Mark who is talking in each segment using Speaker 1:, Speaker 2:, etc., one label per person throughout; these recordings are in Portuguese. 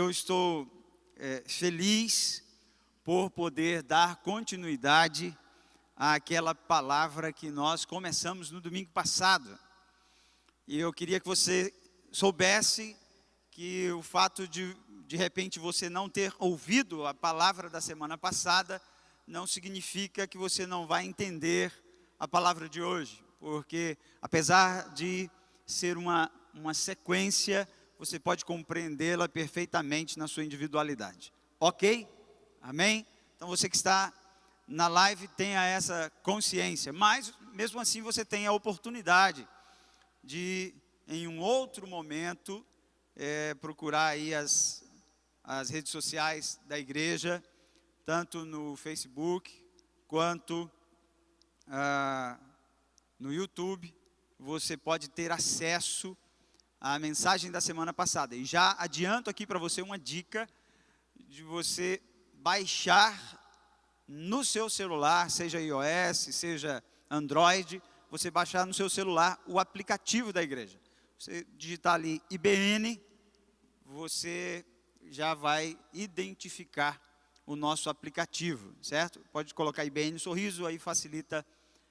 Speaker 1: eu estou feliz por poder dar continuidade àquela palavra que nós começamos no domingo passado. E eu queria que você soubesse que o fato de repente você não ter ouvido a palavra da semana passada não significa que você não vai entender a palavra de hoje, porque apesar de ser uma sequência, você pode compreendê-la perfeitamente na sua individualidade. Ok? Amém? Então você que está na live tenha essa consciência, mas mesmo assim você tem a oportunidade de, em um outro momento, procurar aí as redes sociais da igreja, tanto no Facebook quanto no YouTube. Você pode ter acesso à mensagem da semana passada. E já adianto aqui para você uma dica de você baixar no seu celular, seja iOS, seja Android, você baixar no seu celular o aplicativo da igreja. Você digitar ali IBN, você já vai identificar o nosso aplicativo, certo? Pode colocar IBN Sorriso, aí facilita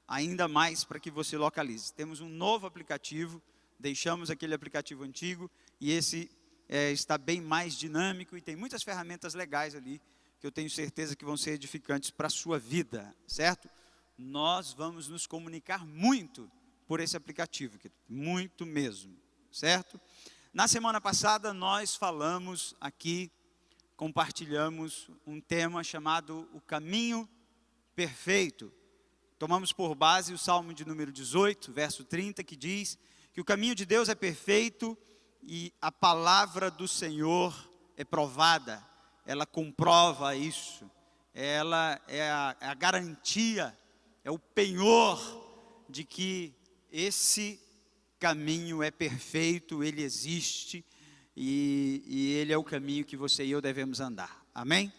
Speaker 1: ainda mais para que você localize. Temos um novo aplicativo, deixamos aquele aplicativo antigo e esse está bem mais dinâmico e tem muitas ferramentas legais ali que eu tenho certeza que vão ser edificantes para a sua vida, certo? Nós vamos nos comunicar muito por esse aplicativo, muito mesmo, certo? Na semana passada nós falamos aqui, compartilhamos um tema chamado o caminho perfeito. Tomamos por base o Salmo de número 18, verso 30, que diz que o caminho de Deus é perfeito e a palavra do Senhor é provada. Ela comprova isso. Ela é a garantia, é o penhor de que esse caminho é perfeito, ele existe e ele é o caminho que você e eu devemos andar. Amém?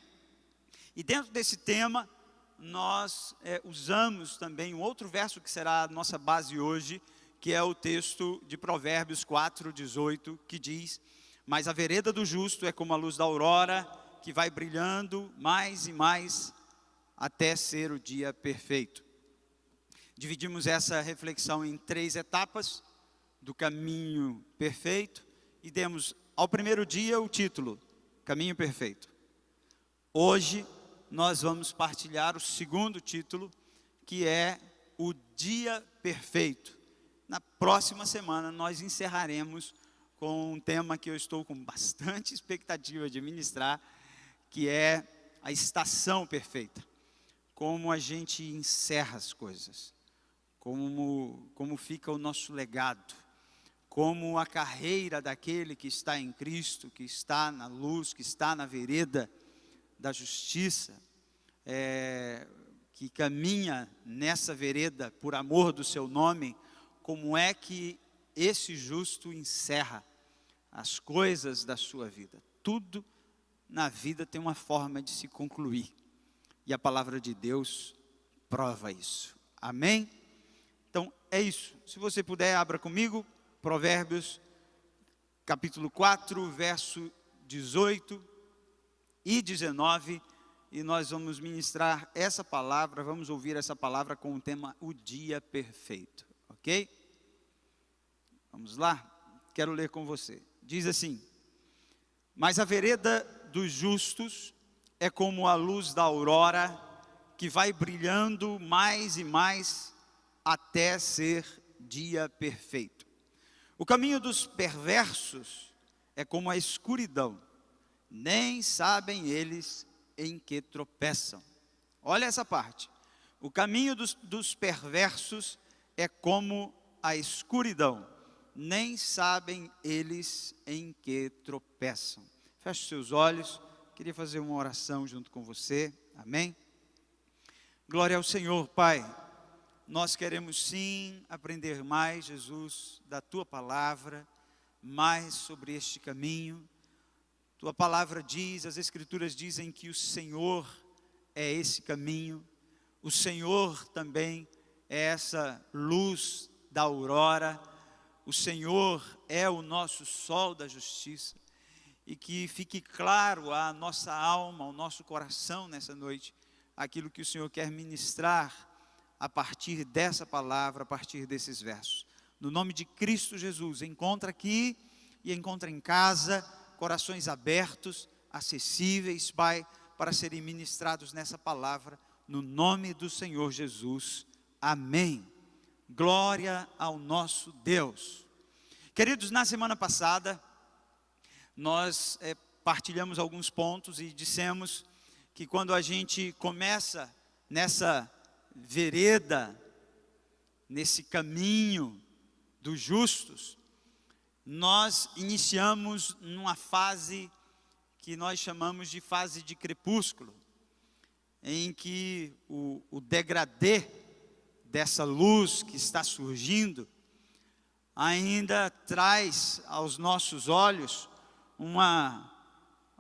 Speaker 1: E dentro desse tema, nós usamos também um outro verso que será a nossa base hoje, que é o texto de Provérbios 4:18, que diz: mas a vereda do justo é como a luz da aurora, que vai brilhando mais e mais até ser o dia perfeito. Dividimos essa reflexão em 3 etapas do caminho perfeito e demos ao primeiro dia o título, Caminho Perfeito. Hoje nós vamos partilhar o segundo título, que é o Dia Perfeito. Na próxima semana nós encerraremos com um tema que eu estou com bastante expectativa de ministrar, que é a estação perfeita. Como a gente encerra as coisas, como fica o nosso legado, como a carreira daquele que está em Cristo, que está na luz, que está na vereda da justiça, que caminha nessa vereda por amor do seu nome, como é que esse justo encerra as coisas da sua vida. Tudo na vida tem uma forma de se concluir. E a palavra de Deus prova isso. Amém? Então, é isso. Se você puder, abra comigo, Provérbios, capítulo 4, verso 18 e 19. E nós vamos ministrar essa palavra, vamos ouvir essa palavra com o tema O Dia Perfeito. Ok? Vamos lá? Quero ler com você. Diz assim: mas a vereda dos justos é como a luz da aurora, que vai brilhando mais e mais até ser dia perfeito. O caminho dos perversos é como a escuridão, nem sabem eles em que tropeçam. Olha essa parte. O caminho dos perversos é como a escuridão, nem sabem eles em que tropeçam. Feche os seus olhos, queria fazer uma oração junto com você, amém? Glória ao Senhor, Pai. Nós queremos sim aprender mais, Jesus, da Tua palavra, mais sobre este caminho. Tua palavra diz, as Escrituras dizem que o Senhor é esse caminho, o Senhor também é essa luz da aurora, o Senhor é o nosso sol da justiça. e que fique claro à nossa alma, ao nosso coração nessa noite, aquilo que o Senhor quer ministrar a partir dessa palavra, a partir desses versos. No nome de Cristo Jesus, encontra aqui e encontra em casa, corações abertos, acessíveis, Pai, para serem ministrados nessa palavra, no nome do Senhor Jesus. Amém. Glória ao nosso Deus. Queridos, na semana passada, nós partilhamos alguns pontos e dissemos que quando a gente começa nessa vereda, nesse caminho dos justos, nós iniciamos numa fase que nós chamamos de fase de crepúsculo, em que o degradê dessa luz que está surgindo ainda traz aos nossos olhos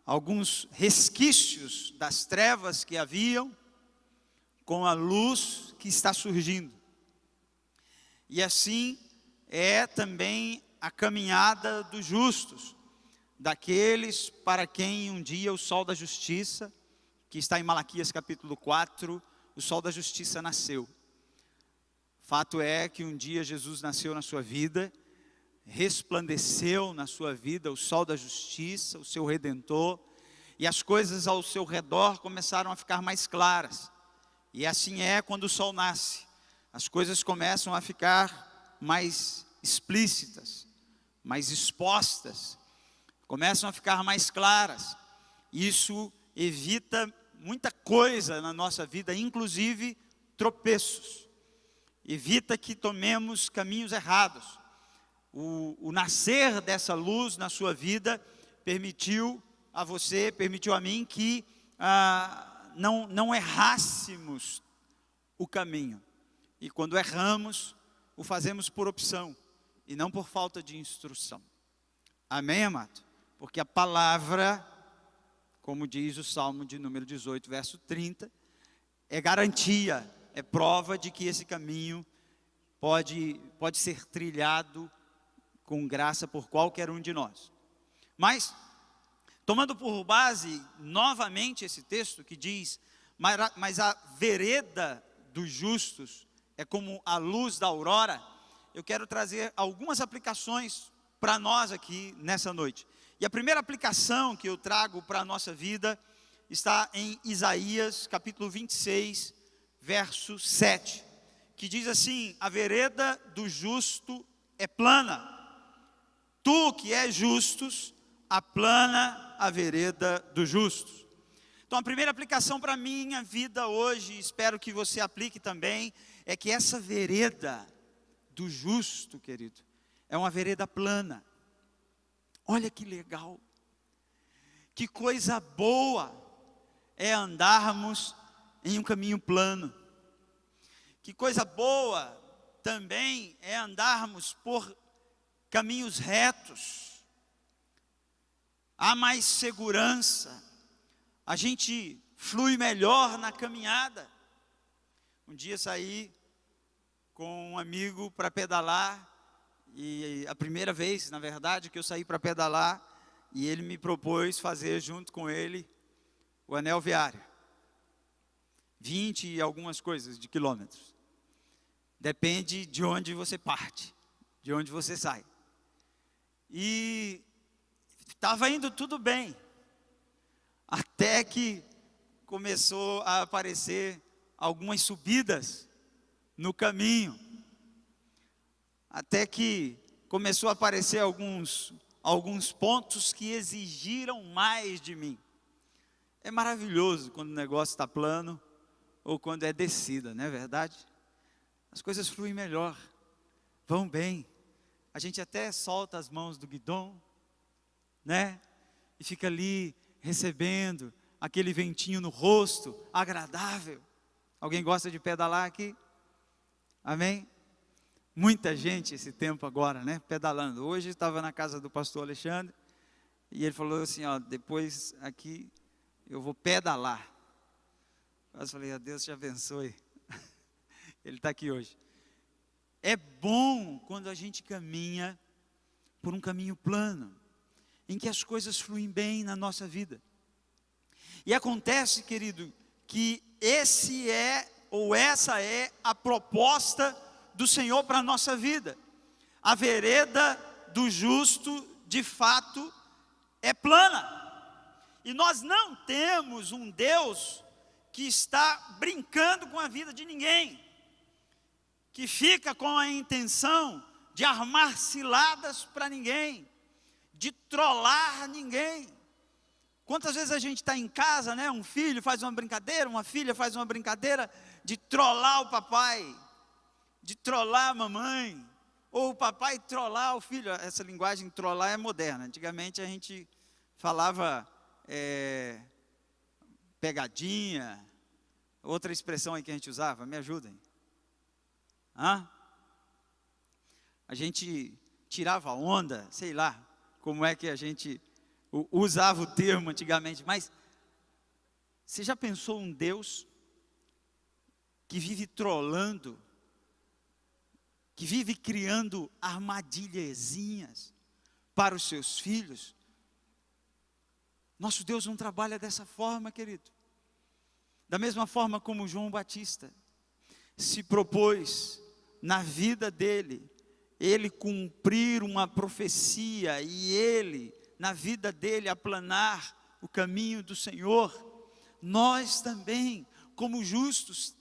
Speaker 1: alguns resquícios das trevas que haviam com a luz que está surgindo. E assim é também a caminhada dos justos, daqueles para quem um dia o sol da justiça, que está em Malaquias capítulo 4, o sol da justiça nasceu. Fato é que um dia Jesus nasceu na sua vida, resplandeceu na sua vida o sol da justiça, o seu Redentor, e as coisas ao seu redor começaram a ficar mais claras. E assim é quando o sol nasce, as coisas começam a ficar mais explícitas, mais expostas, começam a ficar mais claras. Isso evita muita coisa na nossa vida, inclusive tropeços. Evita que tomemos caminhos errados. O nascer dessa luz na sua vida permitiu a você, permitiu a mim que não errássemos o caminho. E quando erramos, o fazemos por opção e não por falta de instrução. Amém, amado? Porque a palavra, como diz o Salmo de número 18, verso 30, é garantia, é prova de que esse caminho pode ser trilhado com graça por qualquer um de nós. Mas, tomando por base novamente esse texto que diz, mas a vereda dos justos é como a luz da aurora, eu quero trazer algumas aplicações para nós aqui nessa noite. E a primeira aplicação que eu trago para a nossa vida está em Isaías capítulo 26, verso 7, que diz assim: a vereda do justo é plana, tu que és justos, aplana a vereda dos justos. Então a primeira aplicação para a minha vida hoje, espero que você aplique também, é que essa vereda do justo, querido, é uma vereda plana. Olha que legal, que coisa boa é andarmos em um caminho plano. Que coisa boa também é andarmos por caminhos retos. Há mais segurança, a gente flui melhor na caminhada. Um dia saí com um amigo para pedalar, e a primeira vez, na verdade, que eu saí para pedalar, e ele me propôs fazer junto com ele o anel viário. 20 e algumas coisas de quilômetros. Depende de onde você parte, de onde você sai. E estava indo tudo bem, até que começou a aparecer algumas subidas no caminho, até que começou a aparecer alguns pontos que exigiram mais de mim. É maravilhoso quando o negócio está plano ou quando é descida, não é verdade? As coisas fluem melhor, vão bem, a gente até solta as mãos do guidão, né? E fica ali recebendo aquele ventinho no rosto, agradável. Alguém gosta de pedalar aqui? Amém? Muita gente esse tempo agora, né? Pedalando. Hoje estava na casa do pastor Alexandre e ele falou assim, ó, depois aqui eu vou pedalar. Eu falei, a Deus te abençoe. Ele está aqui hoje. É bom quando a gente caminha por um caminho plano. em que as coisas fluem bem na nossa vida. E acontece, querido, que essa é a proposta do Senhor para a nossa vida. A vereda do justo, de fato, é plana. E nós não temos um Deus que está brincando com a vida de ninguém, que fica com a intenção de armar ciladas para ninguém, de trollar ninguém. Quantas vezes a gente está em casa, né? Um filho faz uma brincadeira, uma filha faz uma brincadeira de trollar o papai, de trollar a mamãe, ou o papai trollar o filho. Essa linguagem trollar é moderna. Antigamente a gente falava pegadinha, outra expressão aí que a gente usava, me ajudem. A gente tirava onda, sei lá, como é que a gente usava o termo antigamente, mas você já pensou um Deus que vive trolando, que vive criando armadilhazinhas para os seus filhos? Nosso Deus não trabalha dessa forma, querido. Da mesma forma como João Batista se propôs na vida dele, ele cumprir uma profecia e ele, na vida dele, aplanar o caminho do Senhor, nós também, como justos,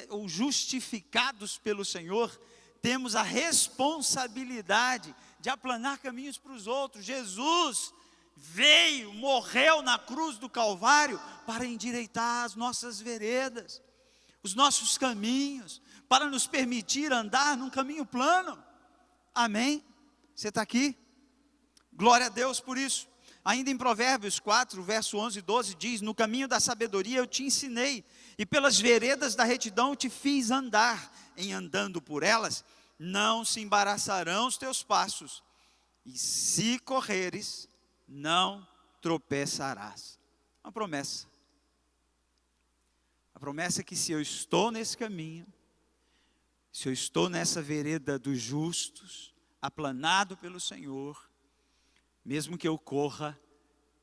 Speaker 1: ou justificados pelo Senhor, temos a responsabilidade de aplanar caminhos para os outros. Jesus veio, morreu na cruz do Calvário para endireitar as nossas veredas, os nossos caminhos, para nos permitir andar num caminho plano. Amém? Você está aqui? Glória a Deus por isso. Ainda em Provérbios 4, verso 11 e 12, diz: no caminho da sabedoria eu te ensinei, e pelas veredas da retidão eu te fiz andar. Em andando por elas, não se embaraçarão os teus passos, e se correres, não tropeçarás. Uma promessa. A promessa é que se eu estou nesse caminho, se eu estou nessa vereda dos justos, aplanado pelo Senhor, mesmo que eu corra,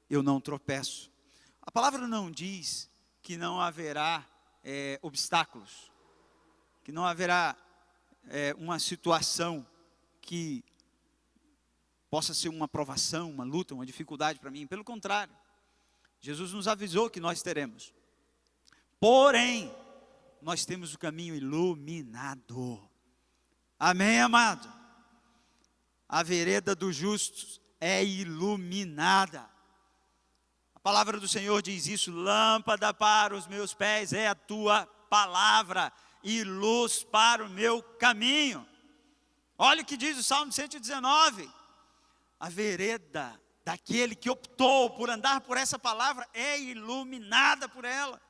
Speaker 1: eu não tropeço. A palavra não diz que não haverá obstáculos, que não haverá uma situação que possa ser uma provação, uma luta, uma dificuldade para mim. Pelo contrário, Jesus nos avisou que nós teremos. Porém, nós temos o caminho iluminado. Amém, amado? A vereda dos justos é iluminada. A palavra do Senhor diz isso: lâmpada para os meus pés é a tua palavra e luz para o meu caminho. Olha o que diz o Salmo 119. A vereda daquele que optou por andar por essa palavra é iluminada por ela.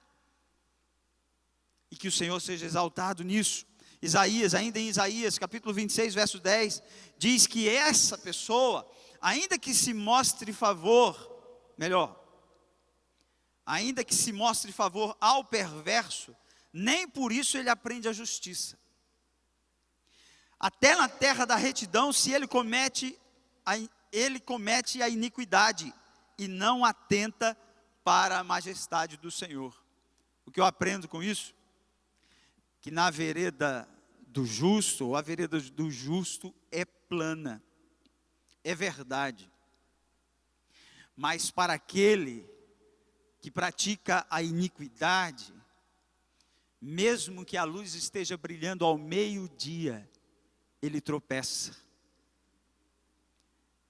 Speaker 1: E que o Senhor seja exaltado nisso. Ainda em Isaías, capítulo 26, verso 10, diz que essa pessoa, ainda que se mostre favor ao perverso, nem por isso ele aprende a justiça. Até na terra da retidão, se ele comete a iniquidade e não atenta para a majestade do Senhor. O que eu aprendo com isso? Que na vereda do justo, ou a vereda do justo é plana, é verdade. Mas para aquele que pratica a iniquidade, mesmo que a luz esteja brilhando ao meio-dia, ele tropeça.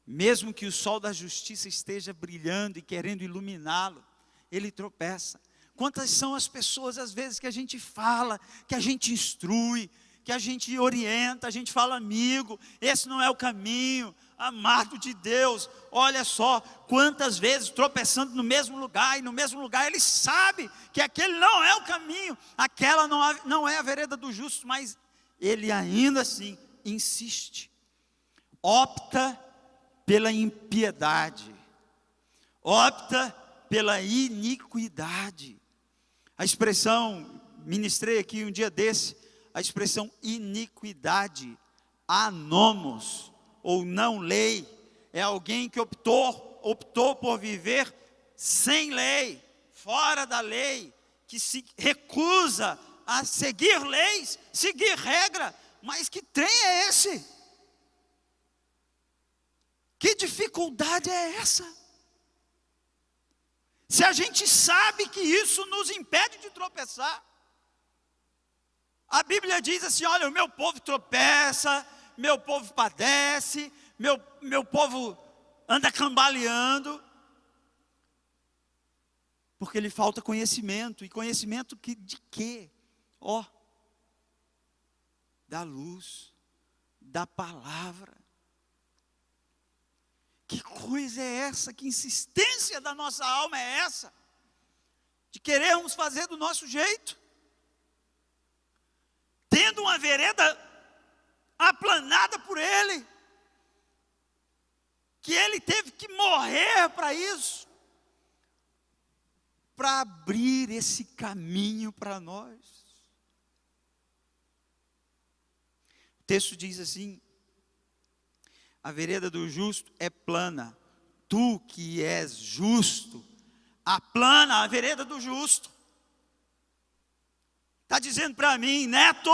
Speaker 1: Mesmo que o sol da justiça esteja brilhando e querendo iluminá-lo, ele tropeça. Quantas são as pessoas, às vezes, que a gente fala, que a gente instrui, que a gente orienta, a gente fala: amigo, esse não é o caminho, amado de Deus. Olha só, quantas vezes tropeçando no mesmo lugar, e no mesmo lugar ele sabe que aquele não é o caminho, aquela não é a vereda do justo, mas ele ainda assim insiste, opta pela impiedade, opta pela iniquidade. A expressão, ministrei aqui um dia desse, a expressão iniquidade, anomos, ou não lei, é alguém que optou optou por viver sem lei, fora da lei, que se recusa a seguir leis, seguir regra. Mas que trem é esse? Que dificuldade é essa? Se a gente sabe que isso nos impede de tropeçar. A Bíblia diz assim, olha, o meu povo tropeça, meu povo padece, meu povo anda cambaleando, porque lhe falta conhecimento. E conhecimento de quê? Da luz, da palavra. Que coisa é essa? Que insistência da nossa alma é essa? De querermos fazer do nosso jeito? Tendo uma vereda aplanada por Ele, que Ele teve que morrer para isso, para abrir esse caminho para nós. O texto diz assim: a vereda do justo é plana, tu que és justo, aplana a vereda do justo. Está dizendo para mim, Neto,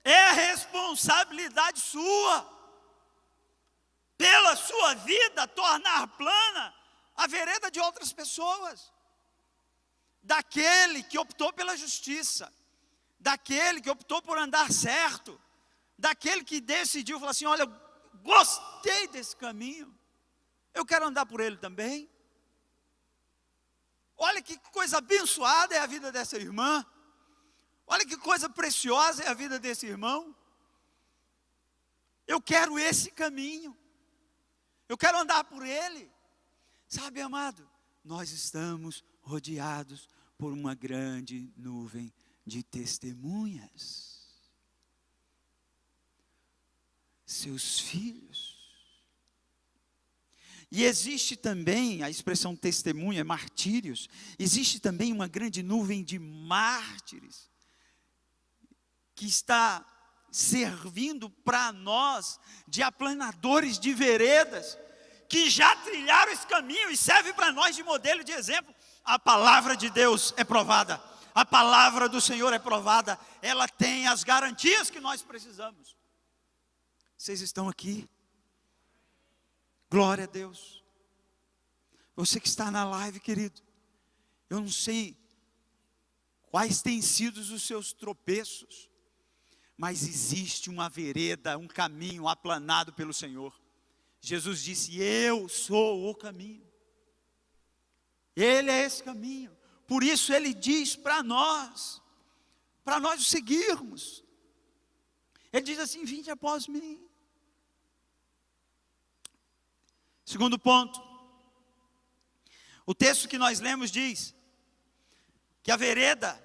Speaker 1: é responsabilidade sua, pela sua vida, tornar plana a vereda de outras pessoas, daquele que optou pela justiça, daquele que optou por andar certo, daquele que decidiu falar assim, olha, gostei desse caminho, eu quero andar por ele também. Olha que coisa abençoada é a vida dessa irmã, olha que coisa preciosa é a vida desse irmão. Eu quero esse caminho, eu quero andar por ele. Sabe, amado, nós estamos rodeados por uma grande nuvem de testemunhas. Seus filhos. E existe também, a expressão testemunha, martírios, existe também uma grande nuvem de mártires, que está servindo para nós, de aplanadores de veredas, que já trilharam esse caminho e serve para nós de modelo, de exemplo. A palavra de Deus é provada, a palavra do Senhor é provada, ela tem as garantias que nós precisamos. Vocês estão aqui? Glória a Deus. Você que está na live, querido, eu não sei quais têm sido os seus tropeços, mas existe uma vereda, um caminho aplanado pelo Senhor. Jesus disse, eu sou o caminho. Ele é esse caminho. Por isso Ele diz para nós o seguirmos. Ele diz assim, vinde após mim. Segundo ponto, o texto que nós lemos diz que a vereda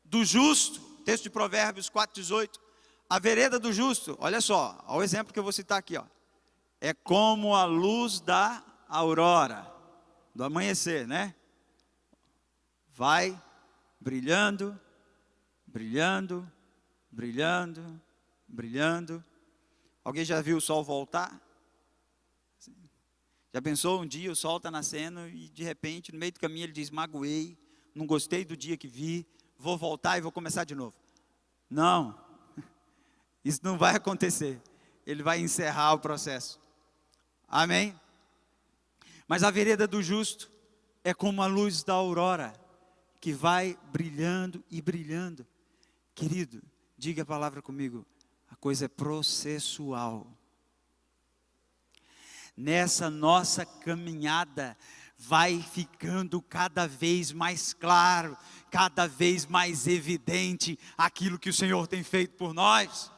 Speaker 1: do justo, texto de Provérbios 4,18, a vereda do justo, olha só, olha o exemplo que eu vou citar aqui, é como a luz da aurora, do amanhecer, né? Vai brilhando, brilhando, brilhando, brilhando. Alguém já viu o sol voltar? Já pensou um dia o sol está nascendo e de repente no meio do caminho ele diz, magoei, não gostei do dia que vi, vou voltar e vou começar de novo. Não, isso não vai acontecer, ele vai encerrar o processo. Amém? Mas a vereda do justo é como a luz da aurora, que vai brilhando e brilhando. Querido, diga a palavra comigo, a coisa é processual. Nessa nossa caminhada, vai ficando cada vez mais claro, cada vez mais evidente aquilo que o Senhor tem feito por nós,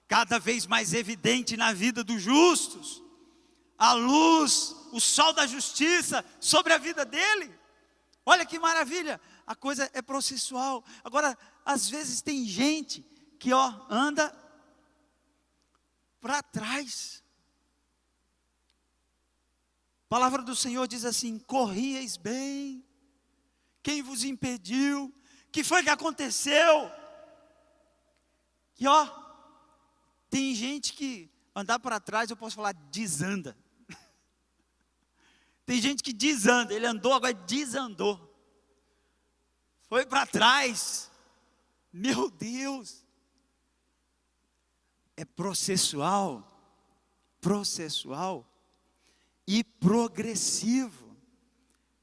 Speaker 1: cada vez mais evidente na vida dos justos, a luz, o sol da justiça sobre a vida dele. Olha que maravilha, a coisa é processual. Agora, às vezes tem gente que anda para trás. A palavra do Senhor diz assim, corrieis bem, quem vos impediu, que foi que aconteceu? Que tem gente que andar para trás, eu posso falar, desanda. Tem gente que desanda, ele andou, agora desandou. Foi para trás. Meu Deus. É processual e progressivo.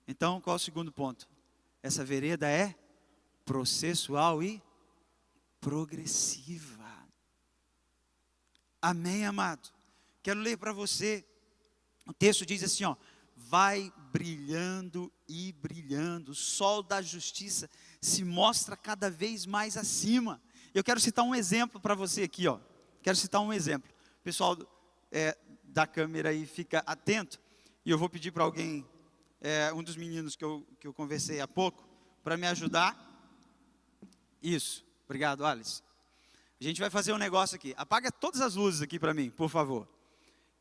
Speaker 1: Então, qual é o segundo ponto? Essa vereda é processual e progressiva. Amém, amado? Quero ler para você. O texto diz assim, ó: vai brilhando e brilhando, o sol da justiça se mostra cada vez mais acima. Eu quero citar um exemplo para você aqui, ó. Quero citar um exemplo. O pessoal da câmera aí fica atento. E eu vou pedir para alguém, um dos meninos que eu conversei há pouco, para me ajudar. Isso, obrigado, Alice. A gente vai fazer um negócio aqui. Apaga todas as luzes aqui para mim, por favor.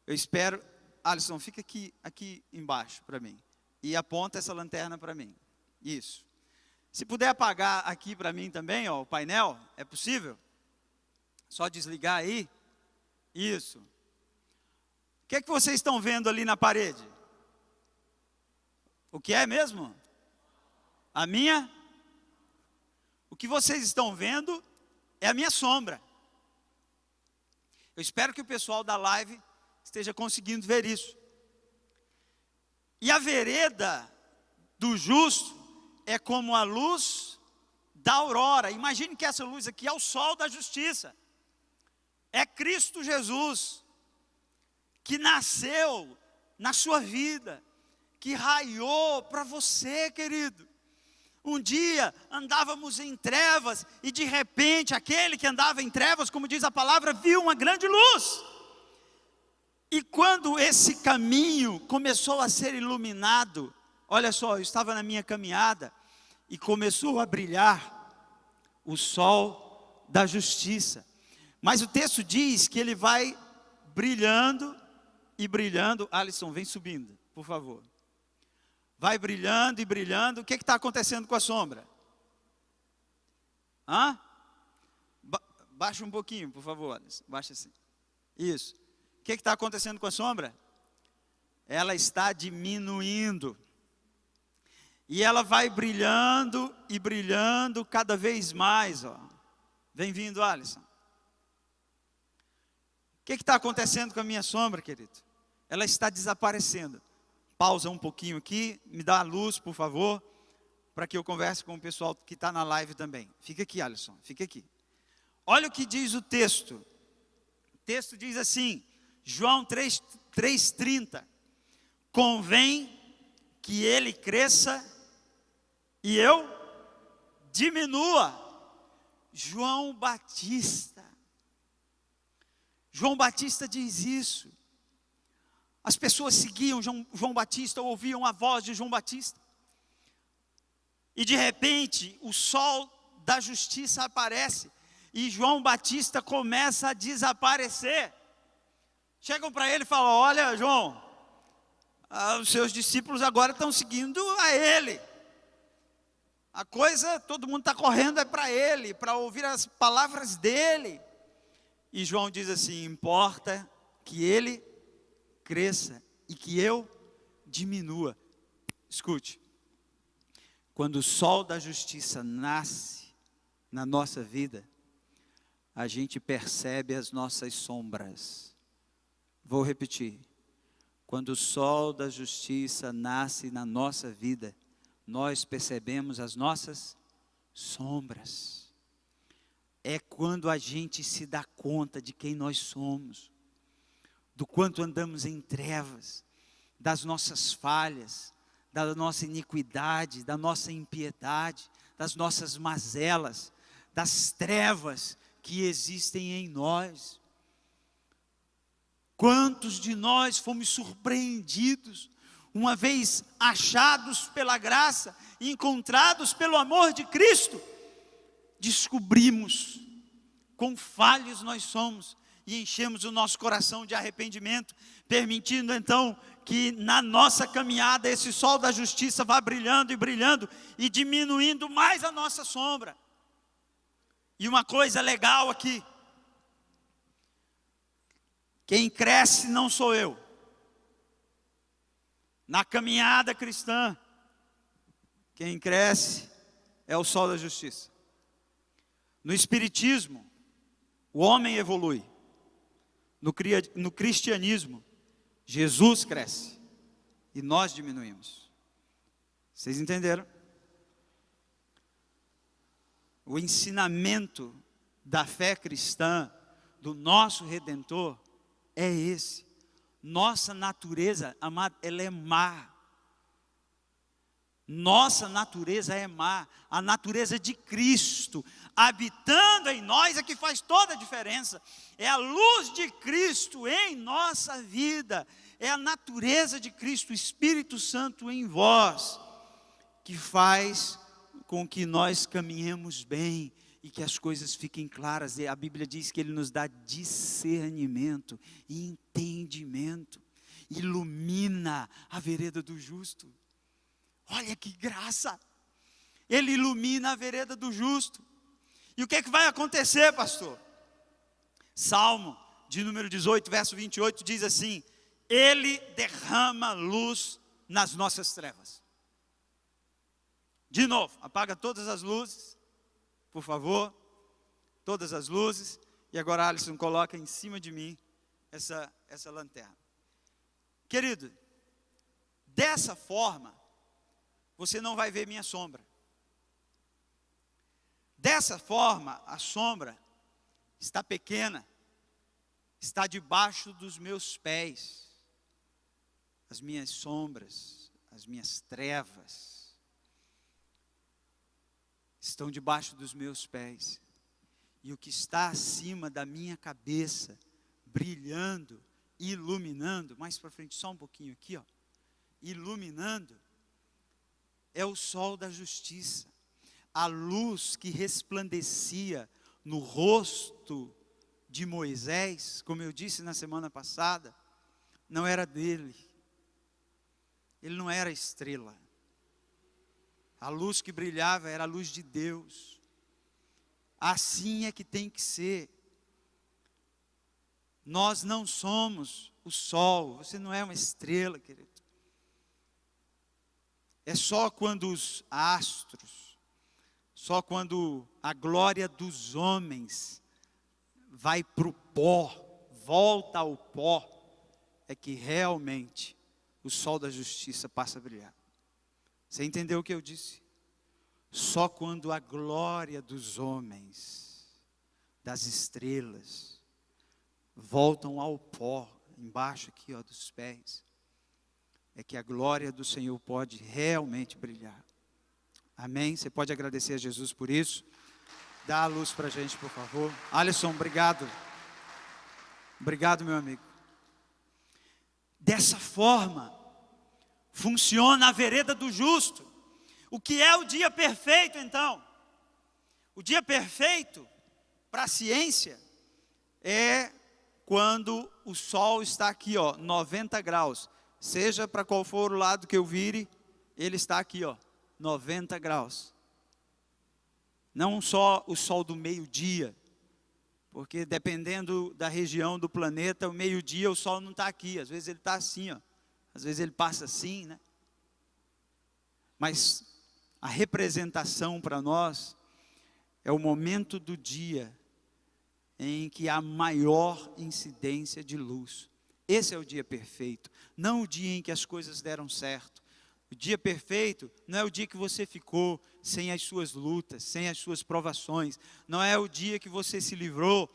Speaker 1: Eu espero. Alisson, fica aqui embaixo para mim. E aponta essa lanterna para mim. Isso. Se puder apagar aqui para mim também, ó, o painel, é possível? Só desligar aí. Isso. O que é que vocês estão vendo ali na parede? O que é mesmo? A minha? O que vocês estão vendo é a minha sombra. Eu espero que o pessoal da live esteja conseguindo ver isso. E a vereda do justo é como a luz da aurora. Imagine que essa luz aqui é o sol da justiça. É Cristo Jesus, que nasceu na sua vida, que raiou para você, querido. Um dia andávamos em trevas e de repente aquele que andava em trevas, como diz a palavra, viu uma grande luz. E quando esse caminho começou a ser iluminado, olha só, eu estava na minha caminhada e começou a brilhar o sol da justiça. Mas o texto diz que ele vai brilhando e brilhando. Alisson, vem subindo, por favor. Vai brilhando e brilhando. O que está acontecendo com a sombra? Baixa um pouquinho, por favor, Alisson. Baixa assim. Isso. O que está acontecendo com a sombra? Ela está diminuindo. E ela vai brilhando e brilhando cada vez mais. Vem vindo, Alisson. O que está acontecendo com a minha sombra, querido? Ela está desaparecendo. Pausa um pouquinho aqui, me dá a luz, por favor, para que eu converse com o pessoal que está na live também. Fica aqui, Alisson, fica aqui. Olha o que diz o texto. O texto diz assim, João 3,30. Convém que ele cresça e eu diminua. João Batista diz isso. As pessoas seguiam João Batista, ouviam a voz de João Batista. E de repente, o sol da justiça aparece. E João Batista começa a desaparecer. Chegam para ele e falam, olha João, os seus discípulos agora estão seguindo a ele. A coisa, todo mundo está correndo é para ele, para ouvir as palavras dele. E João diz assim, importa que ele cresça e que eu diminua. Escute, quando o sol da justiça nasce na nossa vida, a gente percebe as nossas sombras. Vou repetir, quando o sol da justiça nasce na nossa vida, nós percebemos as nossas sombras. É quando a gente se dá conta de quem nós somos, do quanto andamos em trevas, das nossas falhas, da nossa iniquidade, da nossa impiedade, das nossas mazelas, das trevas que existem em nós. Quantos de nós fomos surpreendidos, uma vez achados pela graça, encontrados pelo amor de Cristo, descobrimos quão falhos nós somos, e enchemos o nosso coração de arrependimento, permitindo então que na nossa caminhada esse sol da justiça vá brilhando e brilhando e diminuindo mais a nossa sombra. E uma coisa legal aqui, quem cresce não sou eu, Na caminhada cristã, quem cresce é o sol da justiça. No espiritismo, o homem evolui. No cristianismo, Jesus cresce e nós diminuímos. Vocês entenderam? O ensinamento da fé cristã, do nosso Redentor, é esse. Nossa natureza, amado, ela é má. Nossa natureza é má. A natureza de Cristo habitando em nós é que faz toda a diferença. É a luz de Cristo em nossa vida. É a natureza de Cristo, o Espírito Santo em vós, que faz com que nós caminhemos bem e que as coisas fiquem claras. E a Bíblia diz que Ele nos dá discernimento e entendimento, ilumina a vereda do justo. Olha que graça! Ele ilumina a vereda do justo. E o que é que vai acontecer, pastor? Salmo de número 18, verso 28 diz assim: Ele derrama luz nas nossas trevas. De novo, apaga todas as luzes, por favor. Todas as luzes. E agora Alisson coloca em cima de mim essa lanterna. Querido, dessa forma, você não vai ver minha sombra. Dessa forma, a sombra está pequena, está debaixo dos meus pés. As minhas sombras, as minhas trevas, estão debaixo dos meus pés. E o que está acima da minha cabeça, brilhando, iluminando, mais para frente, só um pouquinho aqui, ó, iluminando, é o sol da justiça. A luz que resplandecia no rosto de Moisés, como eu disse na semana passada, não era dele. Ele não era estrela. A luz que brilhava era a luz de Deus. Assim é que tem que ser. Nós não somos o sol. Você não é uma estrela, querido. É só quando os astros, só quando a glória dos homens vai para o pó, volta ao pó, é que realmente o sol da justiça passa a brilhar. Você entendeu o que eu disse? Só quando a glória dos homens, das estrelas, voltam ao pó, embaixo aqui, ó, dos pés, é que a glória do Senhor pode realmente brilhar. Amém? Você pode agradecer a Jesus por isso? Dá a luz para a gente, por favor. Alisson, obrigado. Obrigado, meu amigo. Dessa forma, funciona a vereda do justo. O que é o dia perfeito, então? O dia perfeito, para a ciência, é quando o sol está aqui, ó, 90 graus. Seja para qual for o lado que eu vire, ele está aqui, ó, 90 graus. Não só o sol do meio-dia, porque dependendo da região do planeta, o meio-dia o sol não está aqui. Às vezes ele está assim, ó. Às vezes ele passa assim, né? Mas a representação para nós é o momento do dia em que há maior incidência de luz. Esse é o dia perfeito, não o dia em que as coisas deram certo. O dia perfeito não é o dia que você ficou sem as suas lutas, sem as suas provações. Não é o dia que você se livrou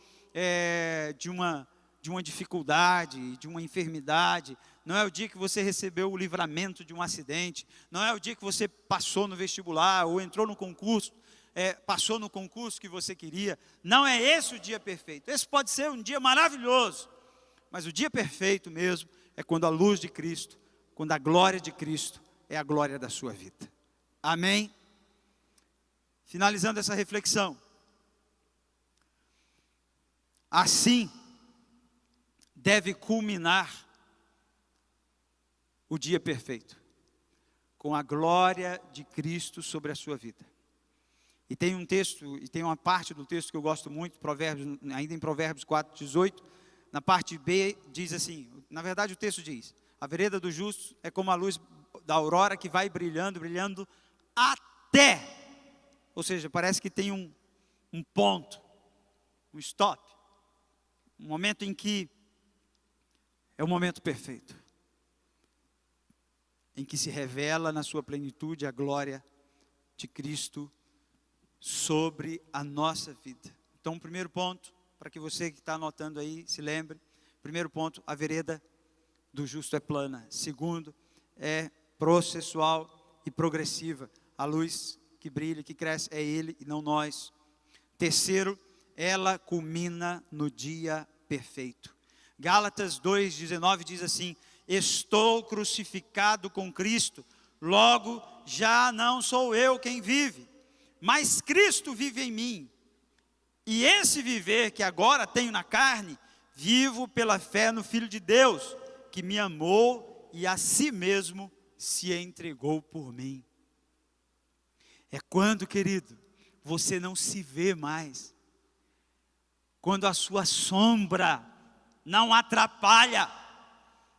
Speaker 1: de uma dificuldade, de uma enfermidade. Não é o dia que você recebeu o livramento de um acidente. Não é o dia que você passou no vestibular ou entrou no concurso, passou no concurso que você queria. Não é esse o dia perfeito. Esse pode ser um dia maravilhoso. Mas o dia perfeito mesmo é quando a luz de Cristo, quando a glória de Cristo é a glória da sua vida. Amém? Finalizando essa reflexão. Assim deve culminar o dia perfeito, com a glória de Cristo sobre a sua vida. E tem um texto, e tem uma parte do texto que eu gosto muito, ainda em Provérbios 4:18, na parte B diz assim, na verdade o texto diz: A vereda do justo é como a luz da aurora que vai brilhando, brilhando até. Ou seja, parece que tem um ponto, um stop. Um momento em que é o momento perfeito. Em que se revela na sua plenitude a glória de Cristo sobre a nossa vida. Então, o primeiro ponto, para que você que está anotando aí, se lembre. Primeiro ponto, a vereda do justo é plana. Segundo, é processual e progressiva. A luz que brilha, que cresce, é Ele e não nós. Terceiro, ela culmina no dia perfeito. Gálatas 2:19 diz assim: estou crucificado com Cristo, logo já não sou eu quem vive, mas Cristo vive em mim. E esse viver que agora tenho na carne, vivo pela fé no Filho de Deus, que me amou e a si mesmo se entregou por mim. É quando, querido, você não se vê mais. Quando a sua sombra não atrapalha,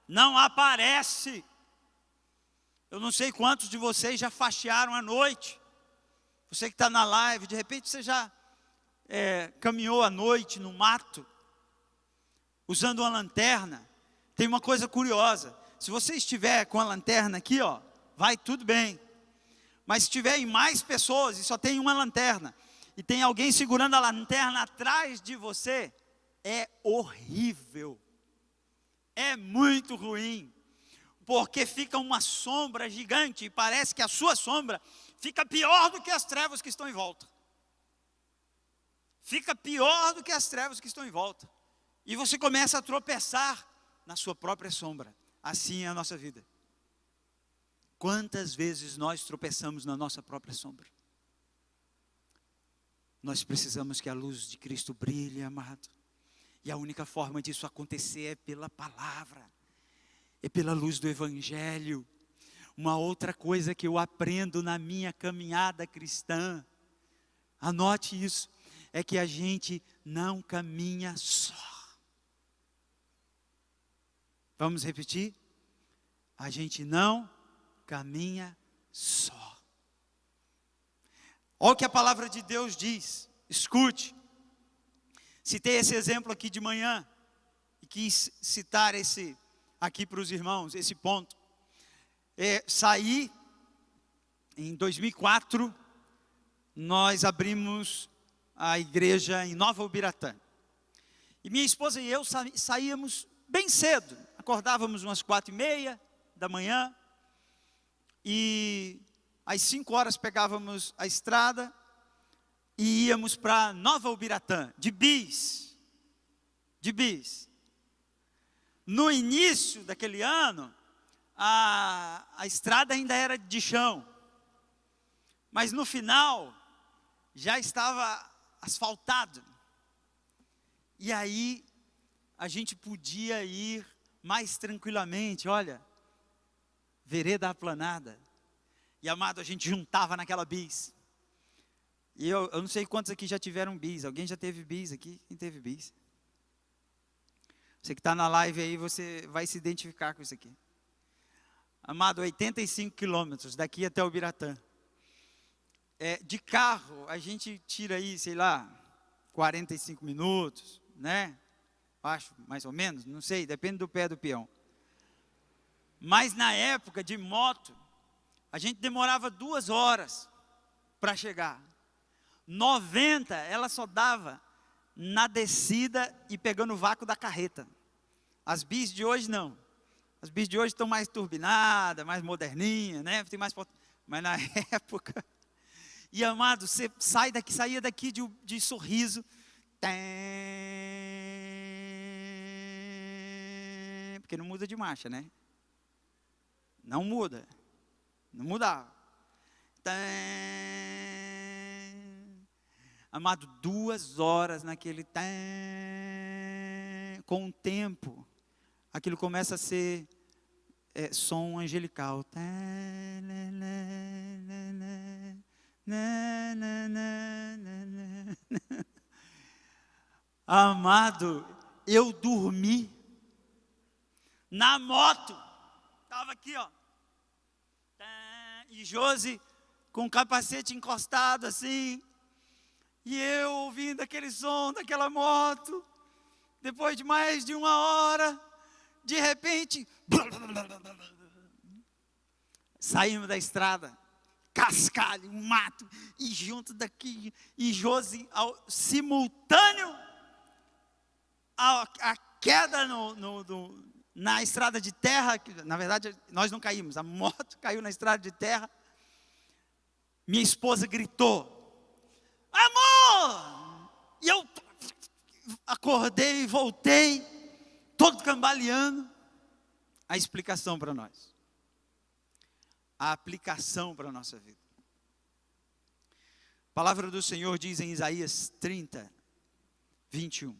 Speaker 1: não aparece. Eu não sei quantos de vocês já faxearam à noite. Você que está na live, de repente você já caminhou à noite no mato, usando uma lanterna. Tem uma coisa curiosa: se você estiver com a lanterna aqui, ó, vai tudo bem. Mas se tiver em mais pessoas e só tem uma lanterna, e tem alguém segurando a lanterna atrás de você, é horrível. É muito ruim. Porque fica uma sombra gigante e parece que a sua sombra fica pior do que as trevas que estão em volta. Fica pior do que as trevas que estão em volta. E você começa a tropeçar na sua própria sombra. Assim é a nossa vida. Quantas vezes nós tropeçamos na nossa própria sombra? Nós precisamos que a luz de Cristo brilhe, amado. E a única forma disso acontecer é pela palavra. É pela luz do Evangelho. Uma outra coisa que eu aprendo na minha caminhada cristã, anote isso, é que a gente não caminha só. Vamos repetir? A gente não caminha só. Olha o que a palavra de Deus diz. Escute. Citei esse exemplo aqui de manhã e quis citar esse aqui para os irmãos, esse ponto. Saí em 2004, nós abrimos a igreja em Nova Ubiratã. E minha esposa e eu saíamos bem cedo, acordávamos umas 4:30 da manhã, e às 5 horas pegávamos a estrada e íamos para Nova Ubiratã, de bis. No início daquele ano, a estrada ainda era de chão, mas no final já estava asfaltado. E aí a gente podia ir mais tranquilamente, olha, vereda aplanada. E amado, a gente juntava naquela bis. E eu não sei quantos aqui já tiveram bis. Alguém já teve bis aqui? Quem teve bis? Você que está na live aí, você vai se identificar com isso aqui. Amado, 85 quilômetros daqui até Ubiratã. De carro, a gente tira aí, sei lá, 45 minutos, né? Acho, mais ou menos, não sei, depende do pé do peão. Mas na época de moto, a gente demorava 2 horas para chegar. 90, ela só dava na descida e pegando o vácuo da carreta. As bis de hoje não. As bis de hoje estão mais turbinadas, mais moderninhas, né? Tem mais, mas na época. E amado, você saía daqui de Sorriso, porque não muda de marcha, né? Não muda. Não mudava. Amado, 2 horas naquele com o tempo, aquilo começa a ser som angelical. Amado, eu dormi na moto. estava aqui, ó. E Josi com o capacete encostado assim. E eu ouvindo aquele som daquela moto. Depois de mais de 1 hora, de repente, saímos da estrada. Cascalho, um mato, e junto daqui, e Josi, simultâneo a queda na estrada de terra, que, na verdade nós não caímos, a moto caiu na estrada de terra. Minha esposa gritou, amor! E eu acordei, voltei, todo cambaleando. A explicação para nós. A aplicação para a nossa vida. A palavra do Senhor diz em Isaías 30, 21.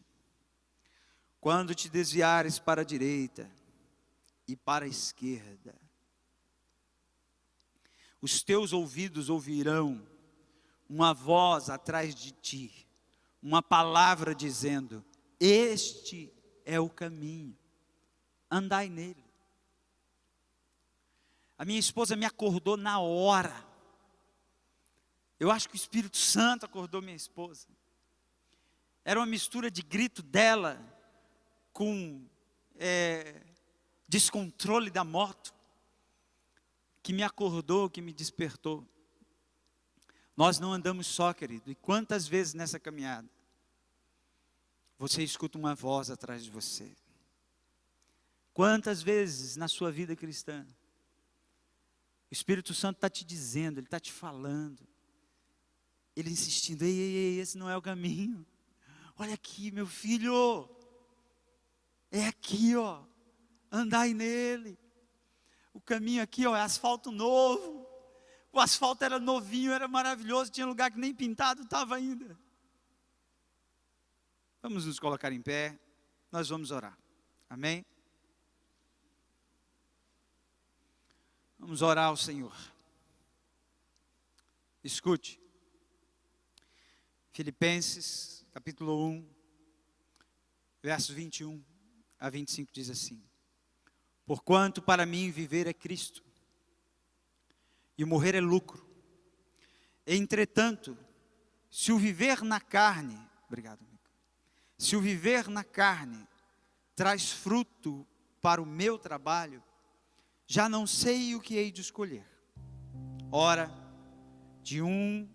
Speaker 1: Quando te desviares para a direita e para a esquerda, os teus ouvidos ouvirão uma voz atrás de ti, uma palavra dizendo, este é o caminho, andai nele. A minha esposa me acordou na hora. Eu acho que o Espírito Santo acordou minha esposa. Era uma mistura de grito dela com descontrole da moto, que me acordou, que me despertou. Nós não andamos só, querido. E quantas vezes nessa caminhada você escuta uma voz atrás de você? Quantas vezes na sua vida cristã o Espírito Santo está te dizendo, ele está te falando, ele insistindo, ei, esse não é o caminho. Olha aqui, meu filho, é aqui, ó, andai nele. O caminho aqui, ó, é asfalto novo. O asfalto era novinho, era maravilhoso, tinha lugar que nem pintado estava ainda. Vamos nos colocar em pé, nós vamos orar. Amém? Vamos orar ao Senhor. Escute. Filipenses, capítulo 1, versos 21 a 25 diz assim: porquanto para mim viver é Cristo, e morrer é lucro. Entretanto, se o viver na carne, obrigado, amigo. Se o viver na carne traz fruto para o meu trabalho, já não sei o que hei de escolher. Ora, de um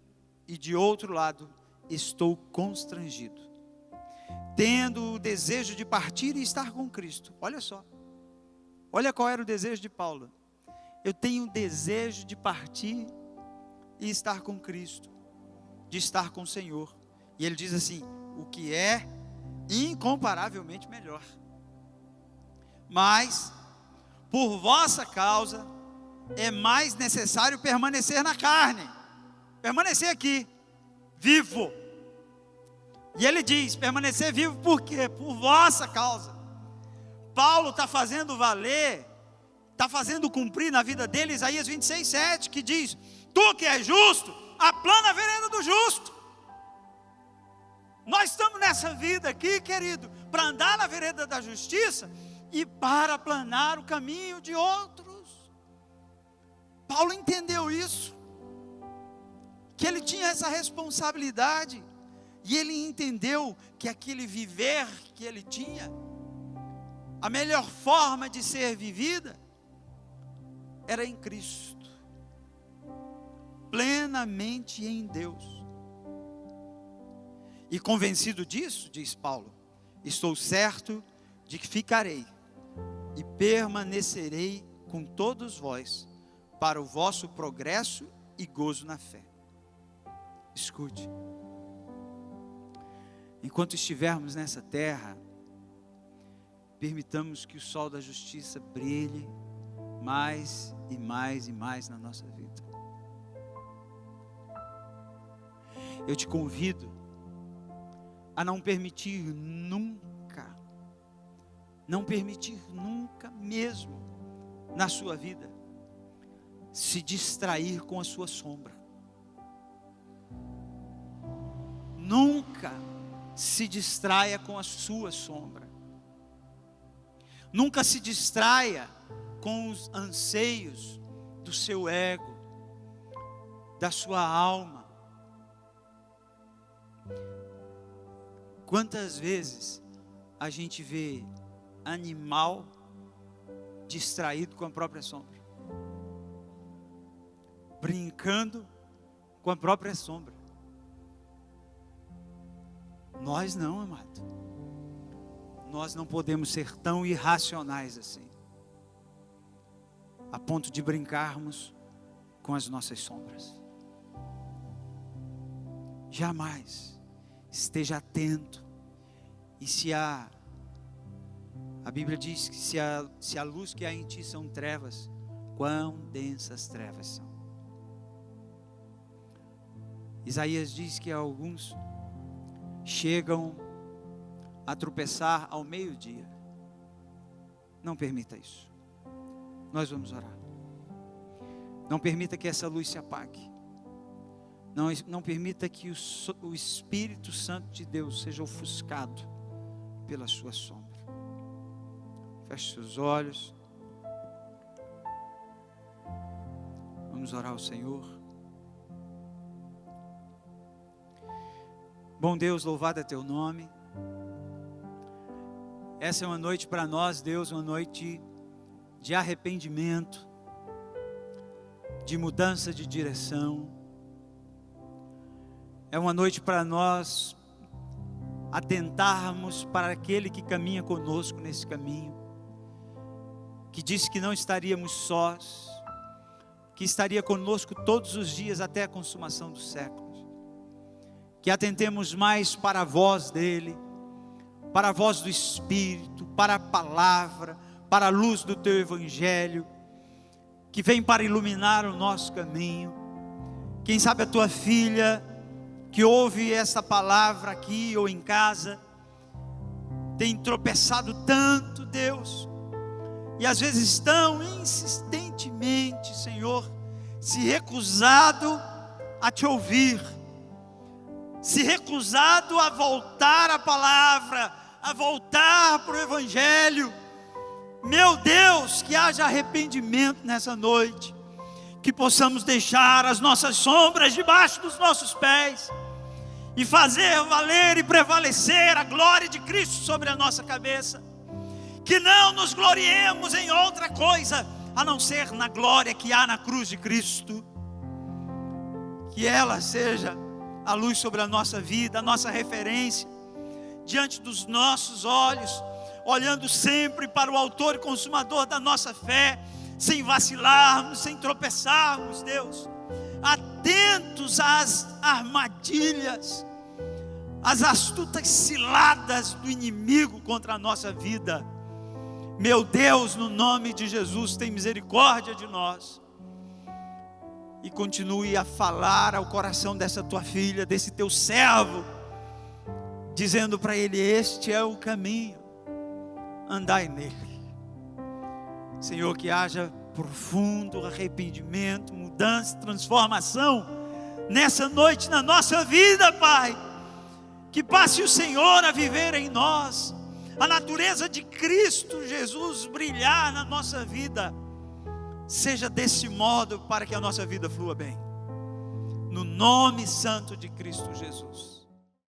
Speaker 1: e de outro lado estou constrangido, tendo o desejo de partir e estar com Cristo. Olha só, olha qual era o desejo de Paulo. Eu tenho o desejo de partir e estar com Cristo, de estar com o Senhor. E ele diz assim, o que é incomparavelmente melhor. Mas por vossa causa é mais necessário permanecer na carne, permanecer aqui, vivo. E ele diz, permanecer vivo por quê? Por vossa causa. Paulo está fazendo valer, está fazendo cumprir na vida dele Isaías 26, 7, que diz, tu que és justo, aplana a vereda do justo. Nós estamos nessa vida aqui, querido, para andar na vereda da justiça, e para aplanar o caminho de outros. Paulo entendeu isso, que ele tinha essa responsabilidade, e ele entendeu que aquele viver que ele tinha, a melhor forma de ser vivida, era em Cristo, plenamente em Deus. E convencido disso, diz Paulo, estou certo de que ficarei e permanecerei com todos vós para o vosso progresso e gozo na fé. Escute, enquanto estivermos nessa terra, permitamos que o sol da justiça brilhe mais e mais e mais na nossa vida. Eu te convido a não permitir nunca mesmo na sua vida se distrair com a sua sombra. Nunca se distraia com a sua sombra. Nunca se distraia com os anseios do seu ego, da sua alma. Quantas vezes a gente vê animal distraído com a própria sombra, brincando com a própria sombra? Nós não, amado. Nós não podemos ser tão irracionais assim, a ponto de brincarmos com as nossas sombras. Jamais. Esteja atento. E se a Bíblia diz que se a luz que há em ti são trevas, quão densas trevas são. Isaías diz que alguns chegam a tropeçar ao meio-dia. Não permita isso. Nós vamos orar. Não permita que essa luz se apague. Não permita que o Espírito Santo de Deus seja ofuscado pela sua sombra. Feche seus olhos. Vamos orar ao Senhor. Bom Deus, louvado é teu nome. Essa é uma noite para nós, Deus, uma noite de arrependimento, de mudança de direção. É uma noite para nós atentarmos para aquele que caminha conosco nesse caminho, que disse que não estaríamos sós, que estaria conosco todos os dias até a consumação dos séculos. Que atentemos mais para a voz dele, para a voz do Espírito, para a palavra, para a luz do teu Evangelho, que vem para iluminar o nosso caminho. Quem sabe a tua filha, que ouve essa palavra aqui ou em casa, tem tropeçado tanto, Deus, e às vezes tão insistentemente, Senhor, se recusado a te ouvir, se recusado a voltar à palavra, a voltar para o Evangelho. Meu Deus, que haja arrependimento nessa noite, que possamos deixar as nossas sombras debaixo dos nossos pés e fazer valer e prevalecer a glória de Cristo sobre a nossa cabeça. Que não nos gloriemos em outra coisa a não ser na glória que há na cruz de Cristo. Que ela seja a luz sobre a nossa vida, a nossa referência, diante dos nossos olhos, olhando sempre para o autor e consumador da nossa fé, sem vacilarmos, sem tropeçarmos, Deus, atentos às armadilhas, às astutas ciladas do inimigo contra a nossa vida. Meu Deus, no nome de Jesus, tem misericórdia de nós, e continue a falar ao coração dessa tua filha, desse teu servo, dizendo para ele: este é o caminho, andai nele. Senhor, que haja profundo arrependimento, mudança, transformação nessa noite na nossa vida, Pai. Que passe o Senhor a viver em nós, a natureza de Cristo Jesus brilhar na nossa vida. Seja desse modo para que a nossa vida flua bem, no nome santo de Cristo Jesus.